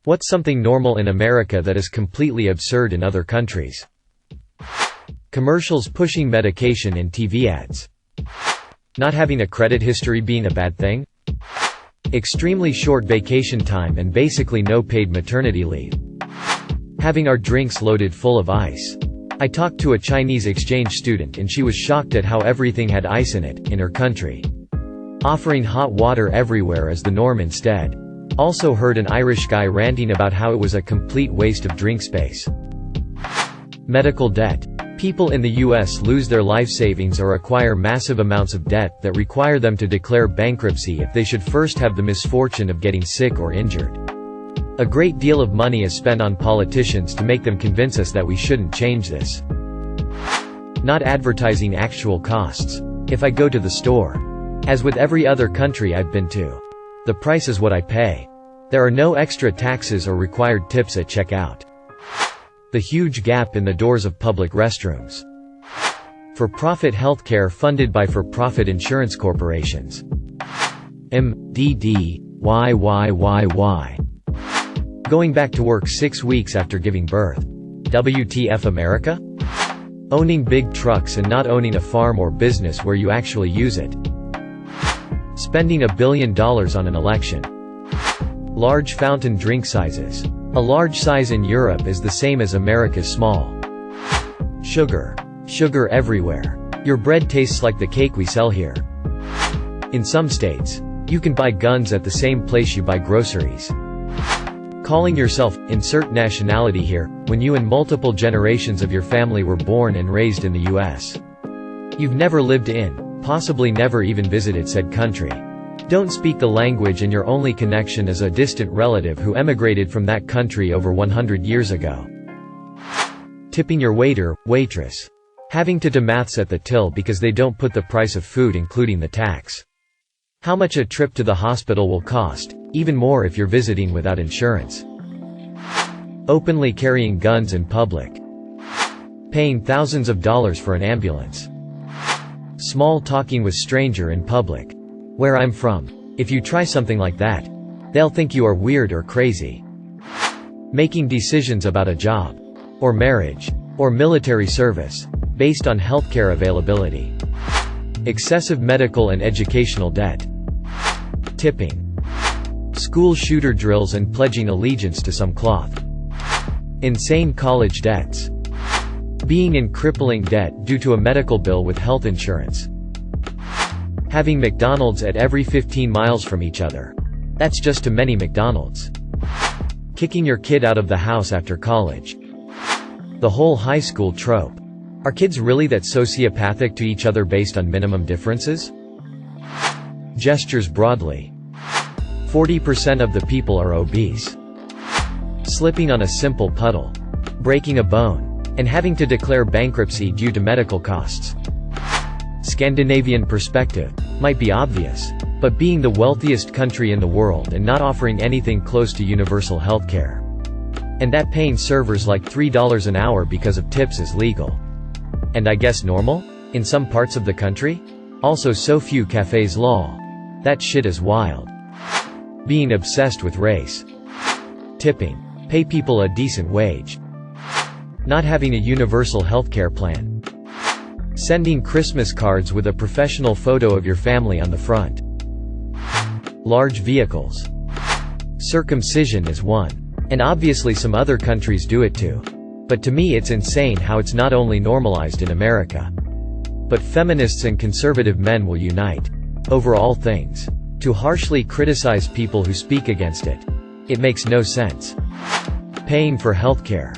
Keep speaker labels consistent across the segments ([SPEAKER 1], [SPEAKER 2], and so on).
[SPEAKER 1] What's something normal in America that is completely absurd in other countries? Commercials pushing medication in TV ads. Not having a credit history being a bad thing? Extremely short vacation time and basically no paid maternity leave. Having our drinks loaded full of ice. I talked to a Chinese exchange student and she was shocked at how everything had ice in it, in her country. Offering hot water everywhere as the norm instead. Also heard an Irish guy ranting about how it was a complete waste of drink space. Medical debt. People in the US lose their life savings or acquire massive amounts of debt that require them to declare bankruptcy if they should first have the misfortune of getting sick or injured. A great deal of money is spent on politicians to make them convince us that we shouldn't change this. Not advertising actual costs. If I go to the store, as with every other country I've been to, the price is what I pay. There are no extra taxes or required tips at checkout. The huge gap in the doors of public restrooms. For-profit healthcare funded by for-profit insurance corporations. MDDYYYY. Going back to work 6 weeks after giving birth. WTF America? Owning big trucks and not owning a farm or business where you actually use it. Spending $1 billion on an election. Large fountain drink sizes. A large size in Europe is the same as America's small. Sugar. Sugar everywhere. Your bread tastes like the cake we sell here. In some states, you can buy guns at the same place you buy groceries. Calling yourself, insert nationality here, when you and multiple generations of your family were born and raised in the US. You've never lived in, possibly never even visited said country. Don't speak the language and your only connection is a distant relative who emigrated from that country over 100 years ago. Tipping your waiter, waitress. Having to do maths at the till because they don't put the price of food including the tax. How much a trip to the hospital will cost, even more if you're visiting without insurance. Openly carrying guns in public. Paying thousands of dollars for an ambulance. Small talking with stranger in public. Where I'm from, if you try something like that, they'll think you are weird or crazy. Making decisions about a job, or marriage, or military service, based on healthcare availability. Excessive medical and educational debt. Tipping. School shooter drills and pledging allegiance to some cloth. Insane college debts. Being in crippling debt due to a medical bill with health insurance. Having McDonald's at every 15 miles from each other. That's just too many McDonald's. Kicking your kid out of the house after college. The whole high school trope. Are kids really that sociopathic to each other based on minimum differences? Gestures broadly. 40% of the people are obese. Slipping on a simple puddle. Breaking a bone. And having to declare bankruptcy due to medical costs. Scandinavian perspective. Might be obvious. But being the wealthiest country in the world and not offering anything close to universal healthcare. And that paying servers like $3 an hour because of tips is legal. And I guess normal? In some parts of the country? Also so few cafes law. That shit is wild. Being obsessed with race. Tipping. Pay people a decent wage. Not having a universal healthcare plan. Sending Christmas cards with a professional photo of your family on the front. Large vehicles. Circumcision is one. And obviously some other countries do it too. But to me it's insane how it's not only normalized in America. But feminists and conservative men will unite. Over all things. To harshly criticize people who speak against it. It makes no sense. Paying for healthcare.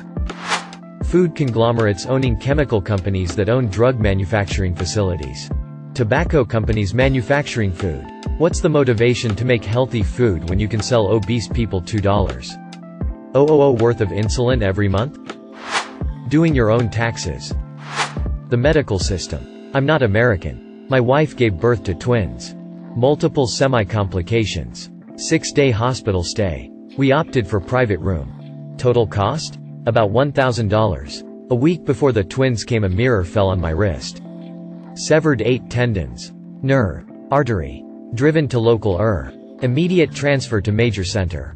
[SPEAKER 1] Food conglomerates owning chemical companies that own drug manufacturing facilities. Tobacco companies manufacturing food. What's the motivation to make healthy food when you can sell obese people $2.000 worth of insulin every month? Doing your own taxes. The medical system. I'm not American. My wife gave birth to twins. Multiple semi-complications. 6-day hospital stay. We opted for private room. Total cost? About $1,000. A week before the twins came a mirror fell on my wrist. Severed 8 tendons. Nerve. Artery. Driven to local ER. Immediate transfer to major center.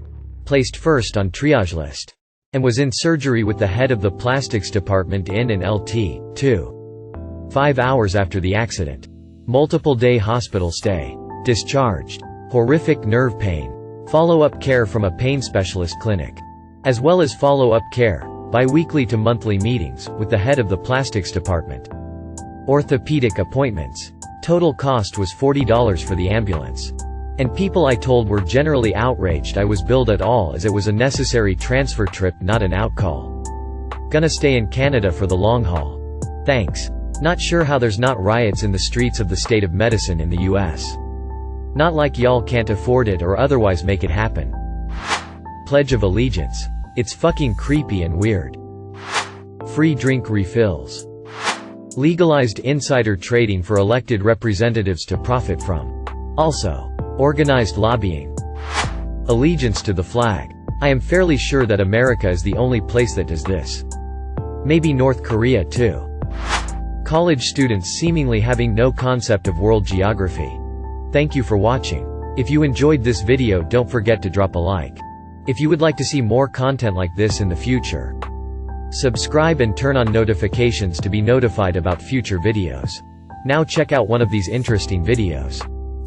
[SPEAKER 1] placed first on triage list. And was in surgery with the head of the plastics department in an LT, 2. 5 hours after the accident. Multiple day hospital stay. Discharged. Horrific nerve pain. Follow-up care from a pain specialist clinic. As well as follow-up care, bi-weekly to monthly meetings, with the head of the plastics department. Orthopedic appointments. Total cost was $40 for the ambulance. And people I told were generally outraged I was billed at all, as it was a necessary transfer trip, not an outcall. Gonna stay in Canada for the long haul. Thanks. Not sure how there's not riots in the streets of the state of medicine in the US. Not like y'all can't afford it or otherwise make it happen. Pledge of Allegiance. It's fucking creepy and weird. Free drink refills. Legalized insider trading for elected representatives to profit from. Also, organized lobbying. Allegiance to the flag. I am fairly sure that America is the only place that does this. Maybe North Korea too. College students seemingly having no concept of world geography. Thank you for watching. If you enjoyed this video, don't forget to drop a like. If you would like to see more content like this in the future, subscribe and turn on notifications to be notified about future videos. Now check out one of these interesting videos.